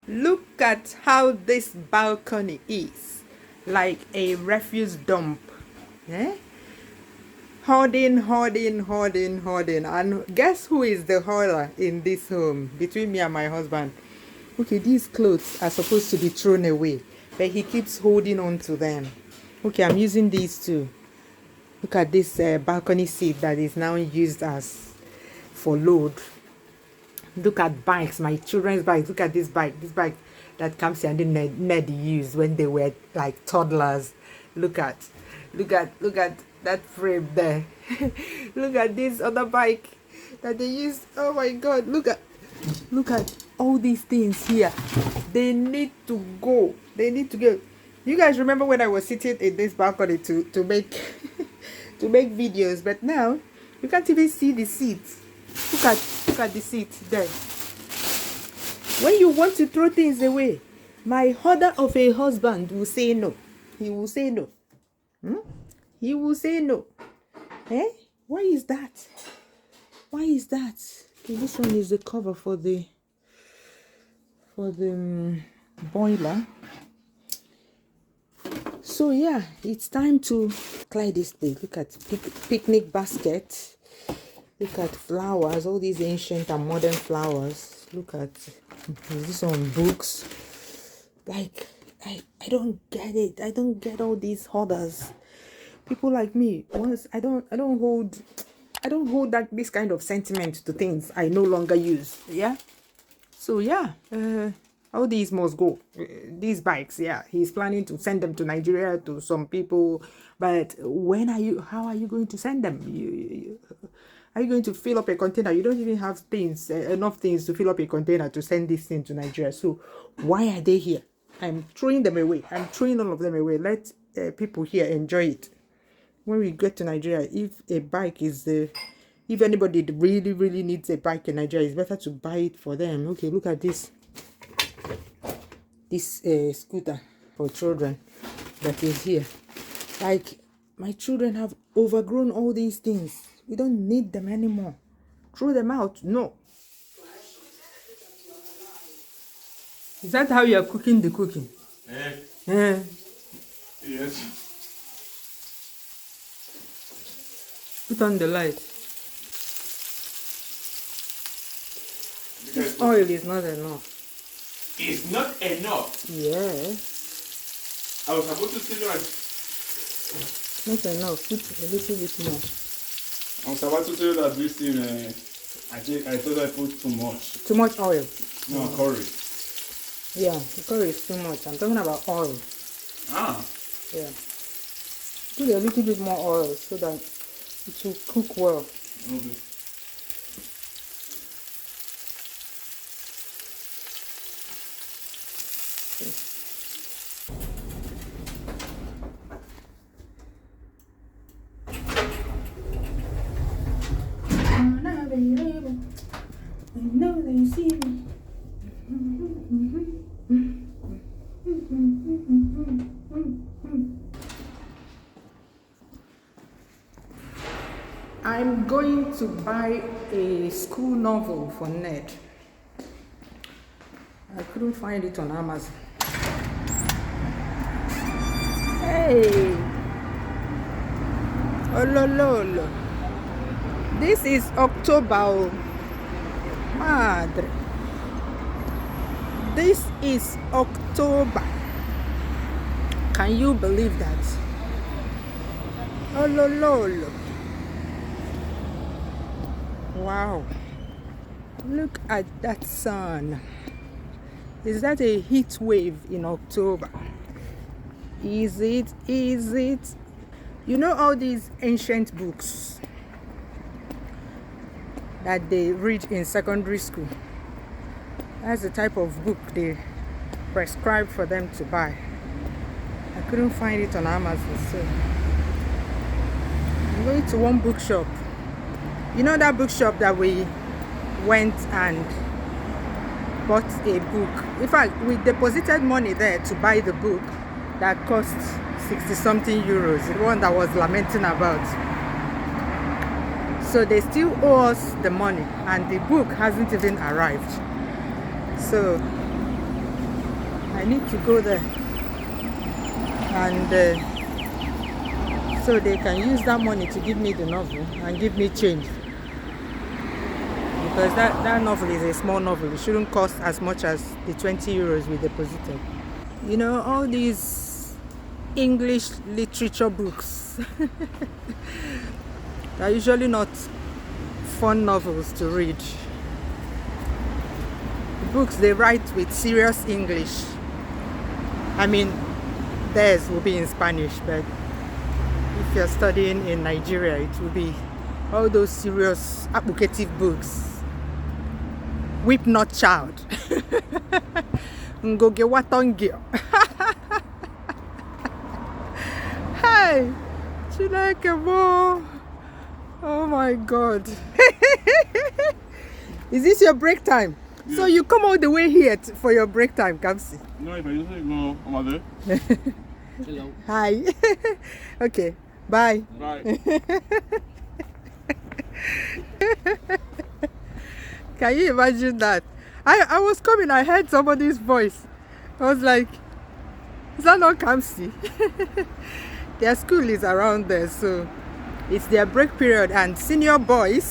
Look at how this balcony is, like a refuse dump. Eh? Hoarding. And guess who is the hoarder in this home between me and my husband? Okay, these clothes are supposed to be thrown away, but he keeps holding on to them. Okay, I'm using these too. Look at this balcony seat that is now used as for load. Look at bikes, my children's bikes. Look at this bike that comes here and then Ned used when they were like toddlers. Look at that frame there. Look at this other bike that they used. Oh my God, look at all these things here. They need to go. You guys remember when I was sitting in this balcony to make to make videos, but now you can't even see the seats. Look at the seat there. When you want to throw things away, my hoarder of a husband will say no. He will say no. He will say no. Eh? Why is that? Okay, this one is the cover for the boiler. So yeah, it's time to apply this thing. Look at picnic basket. Look at flowers, all these ancient and modern flowers. Look at this on books. Like I don't get it. I don't get all these hoarders. People like me, once I don't hold this kind of sentiment to things I no longer use. Yeah. So yeah, all these must go. These bikes, yeah, he's planning to send them to Nigeria to some people. But how are you going to send them? Are you going to fill up a container? You don't even have enough things to fill up a container to send this thing to Nigeria. So why are they here? I'm throwing them away. I'm throwing all of them away. Let people here enjoy it. When we get to Nigeria, if anybody really needs a bike in Nigeria, it's better to buy it for them. Okay, look at this scooter for children that is here. Like, my children have overgrown all these things. We don't need them anymore. Throw them out. No. Is that how you are cooking the cooking? Yes. Put on the light. This oil is not enough. It's not enough? Yeah. I was supposed to tell you not enough. Put a little bit more. I was about to tell you that this thing, I thought I put too much. Too much oil? No, curry. Yeah, the curry is too much. I'm talking about oil. Ah. Yeah. Put a little bit more oil so that it will cook well. Okay. I know they see me. I'm going to buy a school novel for Ned. I couldn't find it on Amazon. Hey! Oh, lolo. This is October. Madre. This is October. Can you believe that? Oh, lolo. Wow. Look at that sun. Is that a heat wave in October? Is it? You know all these ancient books that they read in secondary school? That's the type of book they prescribe for them to buy. I couldn't find it on Amazon, so I'm going to one bookshop. You know that bookshop that we went and bought a book? In fact, we deposited money there to buy the book that cost 60-something euros, the one that was lamenting about. So they still owe us the money and the book hasn't even arrived. So I need to go there, and so they can use that money to give me the novel and give me change, because that novel is a small novel. It shouldn't cost as much as the 20 euros we deposited. You know, all these English literature books are usually not fun novels to read. The books they write with serious English. I mean, theirs will be in Spanish, but if you're studying in Nigeria, it will be all those serious applicative books. Weep not, child. Ngoge watongio. Hey, Chinyere mo. Oh my God. Is this your break time? Yeah. So you come all the way here for your break time, Kamsi? No, if I just go over there. Hello. Hi. Okay. Bye. Bye. Can you imagine that? I was coming, I heard somebody's voice. I was like, is that not Kamsi? Their school is around there, so it's their break period, and senior boys,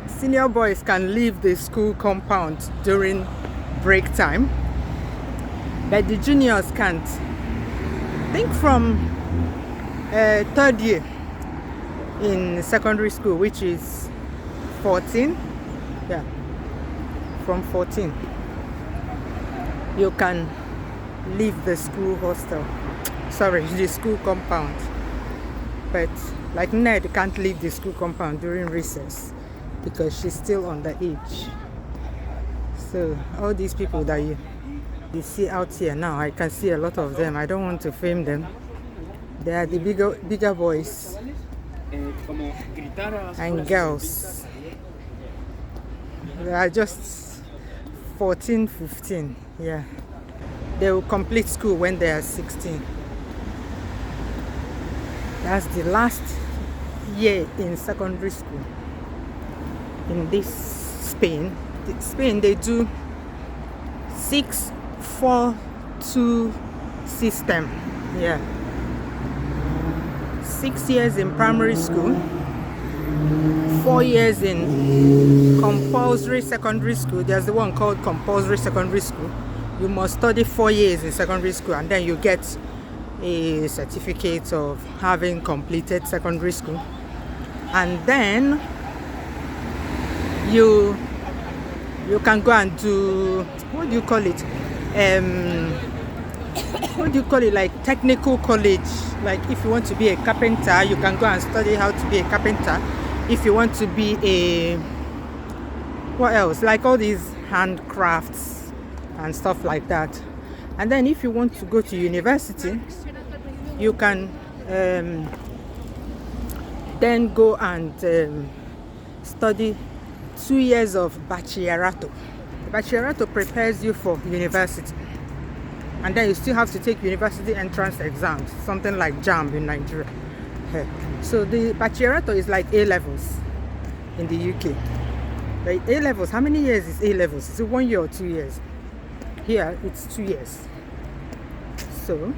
senior boys can leave the school compound during break time, but the juniors can't. I think from third year in secondary school, which is 14, yeah, from 14 you can leave the school hostel, sorry, the school compound. But like Ned can't leave the school compound during recess because she's still underage. So all these people that you see out here now, I can see a lot of them. I don't want to film them. They are the bigger boys and girls. They are just 14, 15. Yeah, they will complete school when they are 16. That's the last year in secondary school in this Spain. Spain, they do 6-4-2 system. Yeah, 6 years in primary school, 4 years in compulsory secondary school. There's the one called compulsory secondary school. You must study 4 years in secondary school, and then you get a certificate of having completed secondary school. And then you can go and do, what do you call it, like technical college. Like if you want to be a carpenter, you can go and study how to be a carpenter. If you want to be a, what else, like all these handcrafts and stuff like that. And then if you want to go to university, you can then go and study 2 years of bachillerato. The bachillerato prepares you for university, and then you still have to take university entrance exams, something like JAMB in Nigeria. So the bachillerato is like A-levels in the UK. Like A-levels, how many years is A-levels? Is it 1 year or 2 years? Here it's 2 years. So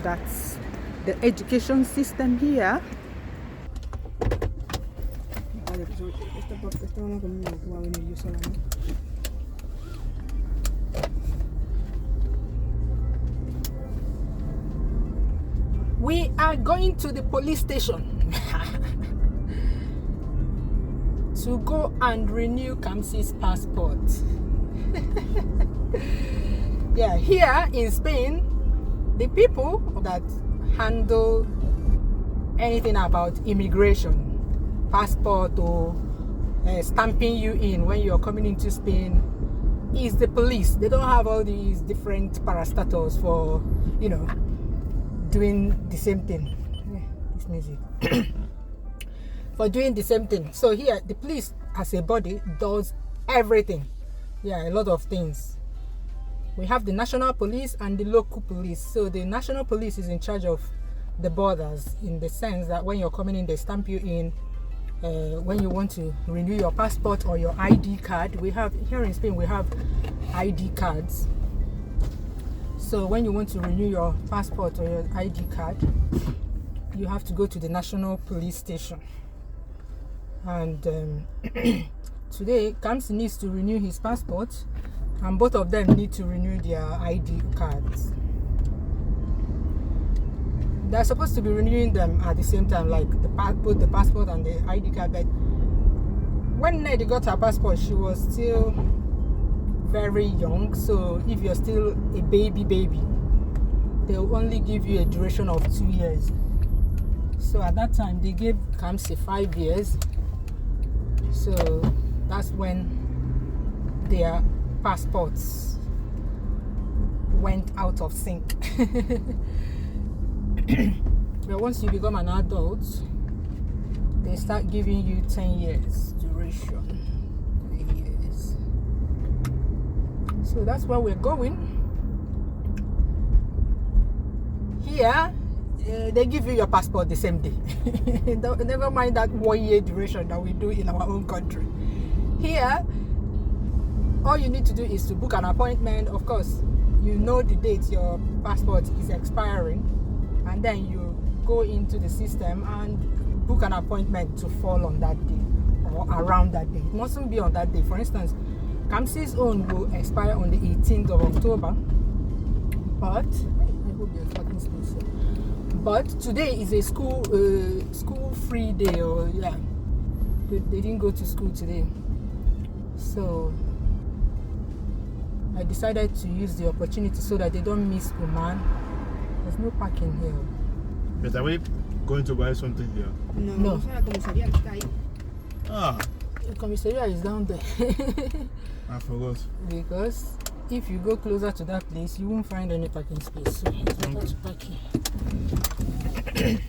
that's the education system here. We are going to the police station to go and renew Kamsi's passport. Yeah, here in Spain, the people that handle anything about immigration, passport, or stamping you in when you're coming into Spain is the police. They don't have all these different parastatals for, you know, doing the same thing. This music. For doing the same thing. So here, the police as a body does everything. Yeah, a lot of things. We have the national police and the local police. So the national police is in charge of the borders, in the sense that when you're coming in, they stamp you in. When you want to renew your passport or your ID card, we have here in Spain, we have ID cards. So when you want to renew your passport or your ID card, you have to go to the national police station. And today, Kamsi needs to renew his passport, and both of them need to renew their ID cards. They're supposed to be renewing them at the same time, like both the passport and the ID card. But when Ned got her passport, she was still very young. So if you're still a baby, they'll only give you a duration of 2 years. So at that time, they gave Kamsi 5 years. So that's when their passports went out of sync. But once you become an adult, they start giving you 10 years duration. 10 years. So that's where we're going. Here, they give you your passport the same day. Never mind that 1 year duration that we do in our own country. Here, all you need to do is to book an appointment. Of course, you know the date your passport is expiring, and then you go into the system and book an appointment to fall on that day or around that day. It mustn't be on that day. For instance, Kamsi's own will expire on the 18th of October, but I hope there's parking space here. But today is a school free day, or yeah, they didn't go to school today, so I decided to use the opportunity so that they don't miss Oman. There's no parking here. But are we going to buy something here? No. Ah, The commissariat is down there. I forgot. Because if you go closer to that place, you won't find any parking space. So it's better to park here.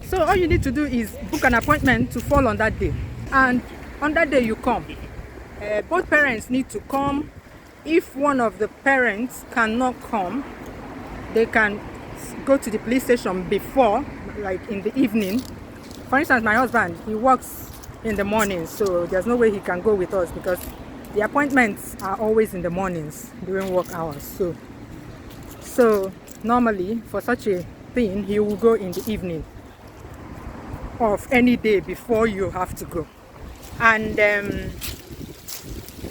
So all you need to do is book an appointment to fall on that day. And on that day you come. Both parents need to come. If one of the parents cannot come, they can go to the police station before, like in the evening. For instance, my husband, he works in the morning, so there's no way he can go with us because the appointments are always in the mornings during work hours. So normally for such a thing, he will go in the evening of any day before you have to go, and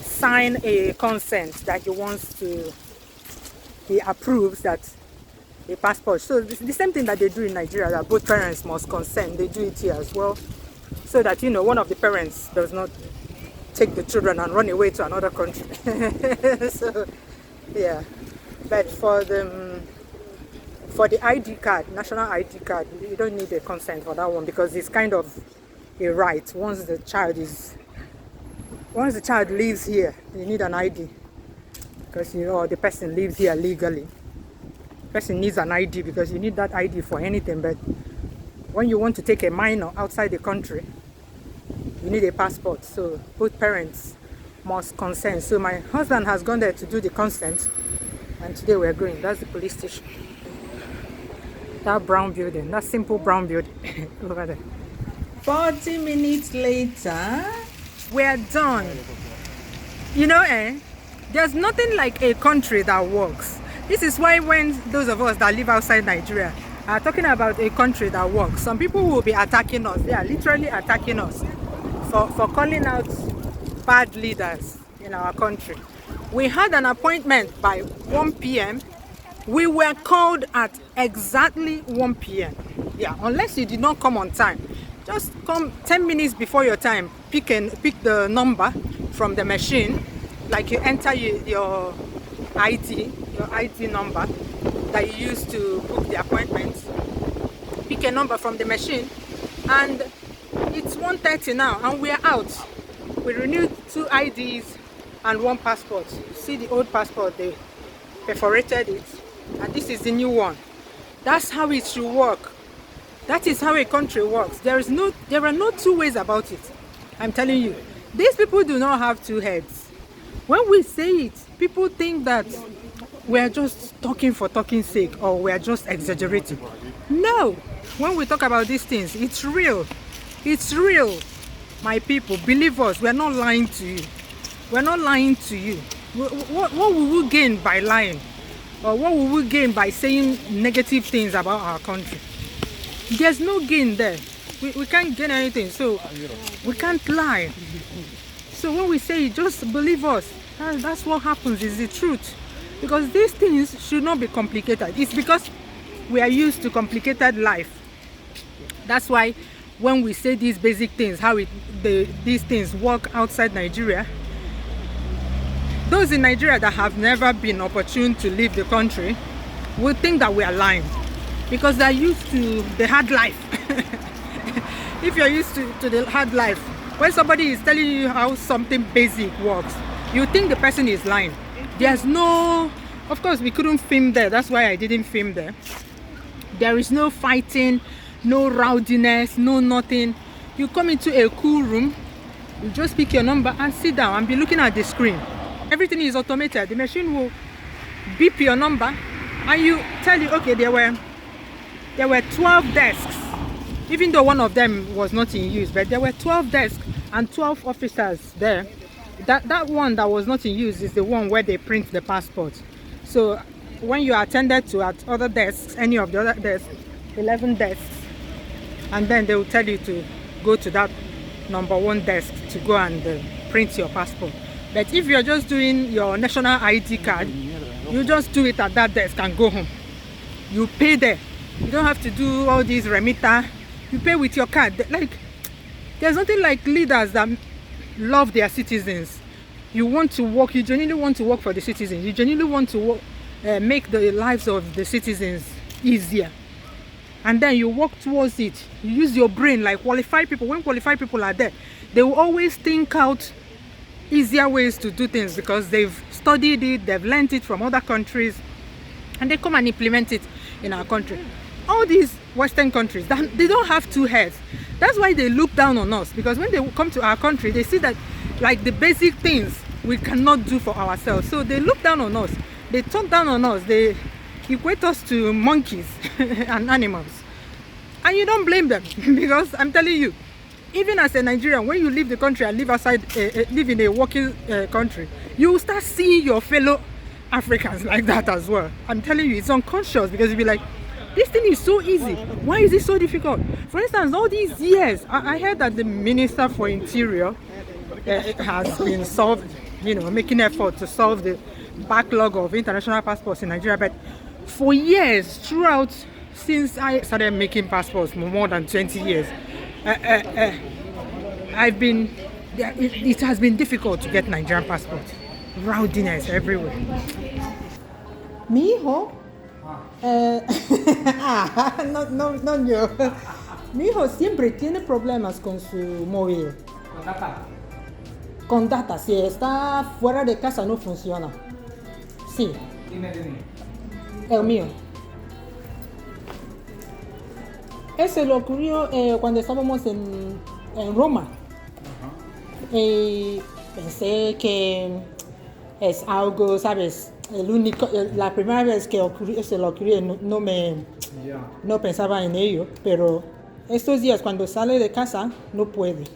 sign a consent that he wants to, he approves that a passport. So the same thing that they do in Nigeria, that both parents must consent, they do it here as well, so that, you know, one of the parents does not take the children and run away to another country. So yeah, but for the ID card, national ID card, you don't need a consent for that one because it's kind of a right. Once the child lives here, you need an ID because, you know, the person lives here legally. The person needs an ID because you need that ID for anything. But when you want to take a minor outside the country, you need a passport. So both parents must consent. So my husband has gone there to do the consent, and today we're going. That's the police station. That brown building, that simple brown building over there. 40 minutes later, we're done. You know, there's nothing like a country that works. This is why when those of us that live outside Nigeria are talking about a country that works, some people will be attacking us. They are literally attacking us for calling out bad leaders in our country. We had an appointment by 1 p.m. We were called at exactly 1 p.m. Yeah, unless you did not come on time. Just come 10 minutes before your time. Pick the number from the machine, like you enter your ID number that you use to book the appointment. Pick a number from the machine, and it's 1:30 now, and we are out. We renewed 2 IDs and 1 passport. You see the old passport, they perforated it, and this is the new one. That's how it should work. That is how a country works. There are no two ways about it. I'm telling you, these people do not have 2 heads. When we say it, people think that we're just talking for talking's sake, or we're just exaggerating. No, when we talk about these things, it's real. It's real, my people. Believe us, we're not lying to you. We're not lying to you. What will we gain by lying? Or what will we gain by saying negative things about our country? There's no gain there. We can't gain anything, so we can't lie. So when we say just believe us, that's what happens, is the truth. Because these things should not be complicated. It's because we are used to complicated life. That's why when we say these basic things, these things work outside Nigeria, those in Nigeria that have never been opportune to leave the country will think that we are lying, because they're used to the hard life. If you're used to the hard life, when somebody is telling you how something basic works, you think the person is lying. There's no, of course we couldn't film there, that's why I didn't film there. There is no fighting, no rowdiness, no nothing. You come into a cool room, you just pick your number and sit down and be looking at the screen. Everything is automated. The machine will beep your number and you tell you, okay, there were 12 desks, even though one of them was not in use, but there were 12 desks and 12 officers there. That one that was not in use is the one where they print the passport. So when you are attended to at other desks, any of the other desks, 11 desks, and then they will tell you to go to that number 1 desk to go and print your passport. But if you're just doing your national ID card, you just do it at that desk and go home. You pay there. You don't have to do all these remitter. You pay with your card. Like, there's nothing like leaders that love their citizens. You want to work, you genuinely want to work for the citizens. You genuinely want to work, make the lives of the citizens easier. And then you work towards it. You use your brain like qualified people. When qualified people are there, they will always think out easier ways to do things because they've studied it, they've learned it from other countries, and they come and implement it in our country. All these Western countries, they don't have 2 heads. That's why they look down on us, because when they come to our country, they see that like the basic things we cannot do for ourselves. So they look down on us, they talk down on us, they equate us to monkeys and animals. And you don't blame them, because I'm telling you, even as a Nigerian, when you leave the country and live outside, live in a working country, you will start seeing your fellow Africans like that as well. I'm telling you, it's unconscious, because you'll be like, this thing is so easy. Why is it so difficult? For instance, all these years, I heard that the Minister for Interior has been making effort to solve the backlog of international passports in Nigeria. But for years, throughout, since I started making passports more than 20 years, it has been difficult to get Nigerian passport. Rowdiness everywhere. Mi hijo, no yo. Mi hijo siempre tiene problemas con su móvil. ¿Con data? Con data, si está fuera de casa no funciona. Sí. Dime. El mío. Eso lo ocurrió cuando estábamos en Roma. Pensé que es algo, ¿sabes? La primera vez que se lo ocurrió no pensaba en ello, pero estos días cuando sale de casa no puede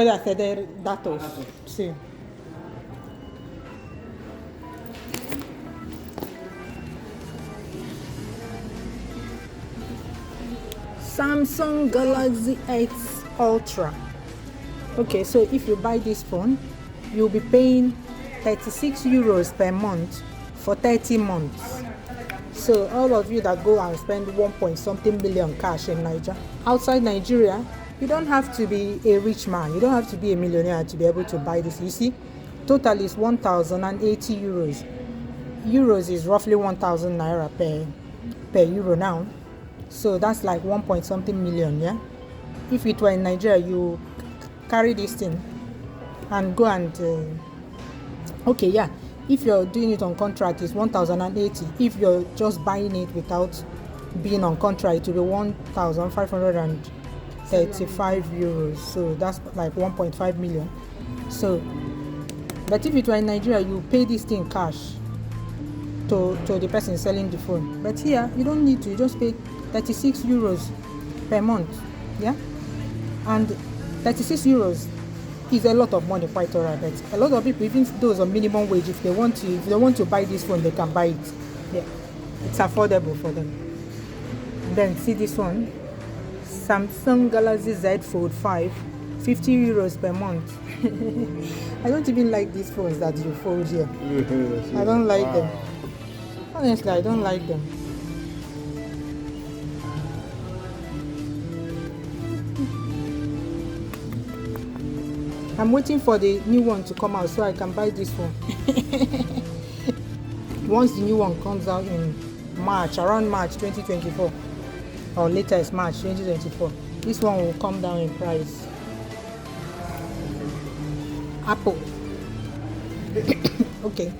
acceder datos. Sí. Samsung Galaxy 8 Ultra. Okay, so if you buy this phone, you'll be paying 36 euros per month for 30 months. So all of you that go and spend 1.something million cash in Nigeria, outside Nigeria, you don't have to be a rich man, you don't have to be a millionaire to be able to buy this. You see, total is 1,080 euros. Euros is roughly 1,000 naira per euro now. So that's like 1.something million, yeah? If it were in Nigeria, you carry this thing and go and okay, yeah, if you're doing it on contract, it's 1,080. If you're just buying it without being on contract, it will be 1,535 euros. So that's like 1.5 million. So, but if it were in Nigeria, you pay this thing cash to the person selling the phone. But here, you don't need to. You just pay 36 euros per month, yeah? And 36 euros It's a lot of money, quite alright. But a lot of people, even those on minimum wage, if they want to buy this phone, they can buy it. Yeah, it's affordable for them. And then see this one, Samsung Galaxy Z Fold 5, 50 euros per month. I don't even like these phones that you fold here. I don't like them. Honestly, I don't like them. I'm waiting for the new one to come out so I can buy this one. Once the new one comes out in March, around March 2024, or latest March 2024, this one will come down in price. Apple. Okay.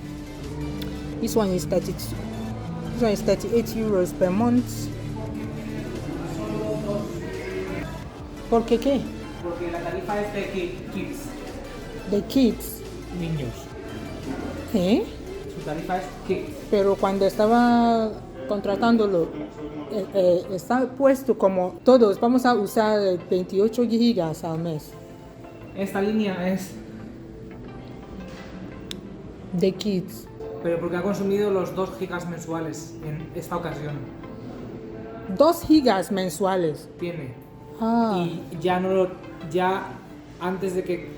This one is 32. This one is 38 euros per month. ¿Por qué qué? Porque la tarifa es de kids, The kids. niños. ¿Eh? Su tarifa es kids. Pero cuando estaba contratándolo, está puesto como todos vamos a usar 28 gigas al mes. Esta línea es, The kids. pero porque ha consumido los 2 gigas mensuales en esta ocasión. 2 gigas mensuales. Tiene. Ah. Y ya antes de que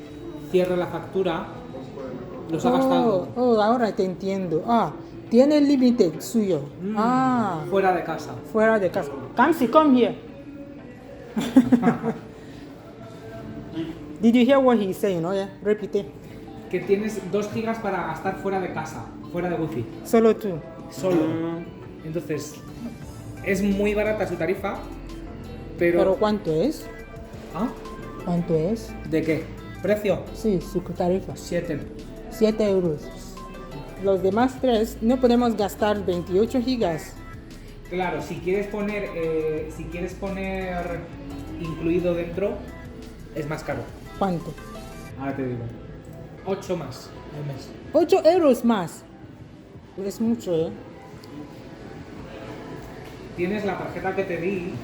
cierre la factura, los ha gastado. Oh, ahora te entiendo. Tiene límite suyo. Fuera de casa. Fuera de casa. Kamsi, come here. Did you hear what he's saying? Oh, yeah. Repite. Que tienes 2 gigas para gastar fuera de casa, fuera de wifi. Solo tú. Solo. Entonces, es muy barata su tarifa, ¿Pero cuánto es? ¿Ah? ¿Cuánto es? ¿De qué? ¿Precio? Sí, su tarifa. 7. 7 euros. Los demás 3 no podemos gastar 28 gigas. Claro, si quieres poner incluido dentro, es más caro. ¿Cuánto? Ahora te digo. 8 más al mes. 8 euros más. Es mucho, ¿eh? Tienes la tarjeta que te di.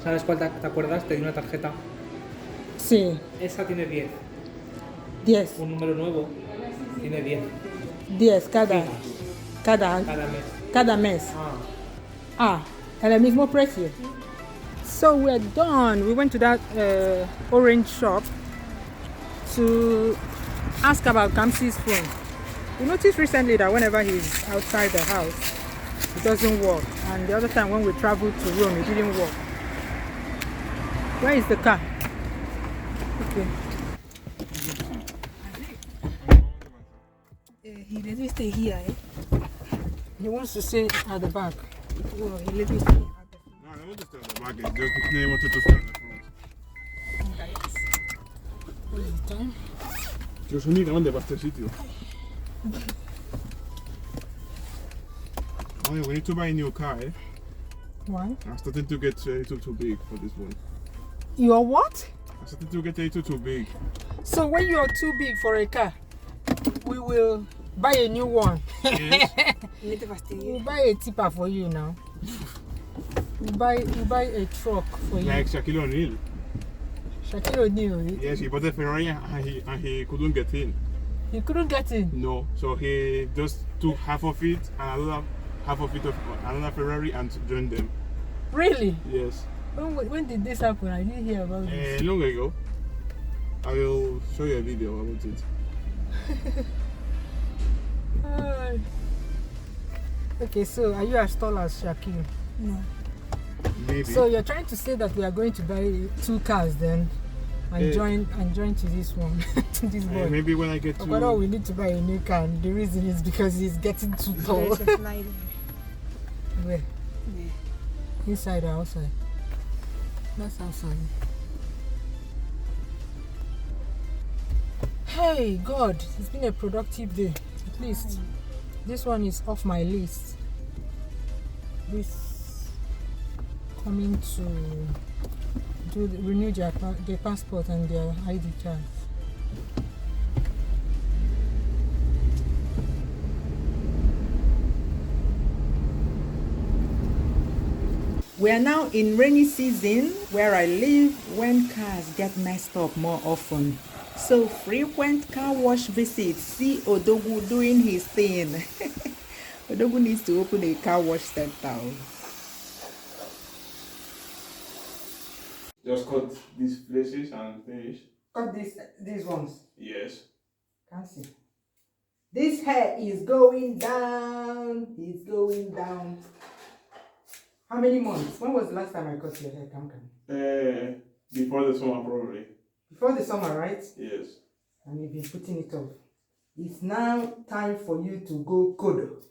¿Sabes cuál te acuerdas? Te di una tarjeta. Sí, Esa tiene 10. 10. Un número nuevo tiene 10. 10 cada mes. cada mes. En el mismo precio. So we're done. We went to that orange shop to ask about Kamsi's phone. We noticed recently that whenever he's outside the house, it doesn't work. And the other time when we traveled to Rome, it didn't work. Where is the car? Okay. He let me stay here, eh? He wants to stay at the back. No, he let me stay at the front. No, I wanted to stay at the back. Just they wanted to stay at the front. What is the time? Yo soy grande para este sitio. Oh yeah, we need to buy a new car, eh? Why? I'm starting to get a little too big for this one. You are what? I'm starting to get a little too big. So when you are too big for a car, we will buy a new one. Yes. No te fastidies. We'll buy a tipper for you now. We'll buy a truck for you. Like Shaquille O'Neal. Shaquille O'Neal. Yes, he bought a Ferrari and he couldn't get in. He couldn't get in. No, so he just took half of it and another half of it of another Ferrari and joined them. Really? Yes. When did this happen? I didn't hear about this. Long ago. I will show you a video about it. Okay, so are you as tall as Shaquille? No. Maybe. So you're trying to say that we are going to buy 2 cars then and join to this one, to this boy. Maybe when I get to... But we need to buy a new car, and the reason is because he's getting too tall. There's a flight. Where? Yeah. Inside or outside? That's outside. Hey God, it's been a productive day. At least this one is off my list. This coming to renew their passport and their ID cards. We are now in rainy season where I live when cars get messed up more often. So frequent car wash visits. See Odogu doing his thing. Odogu needs to open a car wash center. Just cut these places and finish. Cut these ones. Yes. Can't see. This hair is going down. It's going down. How many months? When was the last time I cut your hair, Kamkan? Before the summer, probably. Before the summer, right? Yes. And you've been putting it off. It's now time for you to go kodo.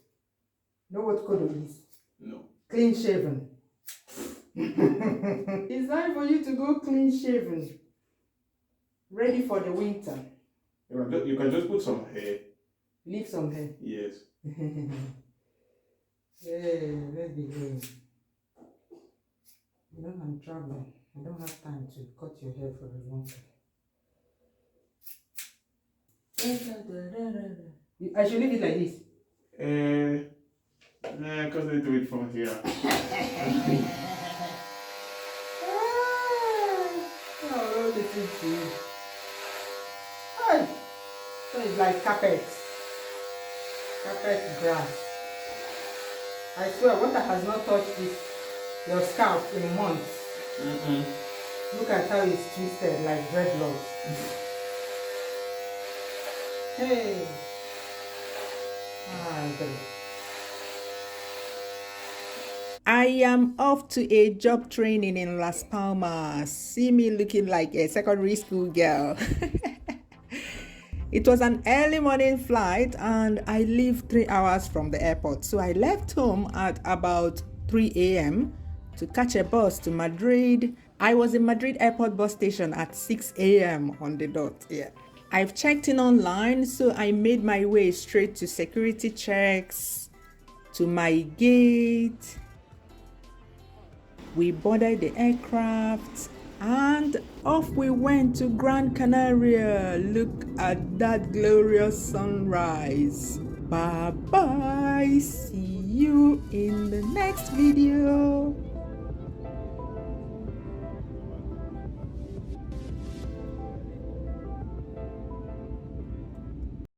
You know what kodo is? No. Clean shaven. It's time for you to go clean shaven. Ready for the winter. You can just put some hair. Leave some hair. Yes. Hey, let's be going. You know, I'm traveling. I don't have time to cut your hair for a long time. I should leave it like this. Because they do it from here. Oh, listen to you. Hey. So it's like carpet. Carpet grass. I swear, water has not touched your scalp in months. Look at how it's twisted like dreadlocks. Hey. I am off to a job training in Las Palmas. See me looking like a secondary school girl. It was an early morning flight and I live 3 hours from the airport. So I left home at about 3 a.m. to catch a bus to Madrid. I was in Madrid airport bus station at 6 a.m. on the dot. Yeah. I've checked in online, so I made my way straight to security checks, to my gate. We boarded the aircraft and off we went to Gran Canaria. Look at that glorious sunrise. Bye bye. See you in the next video.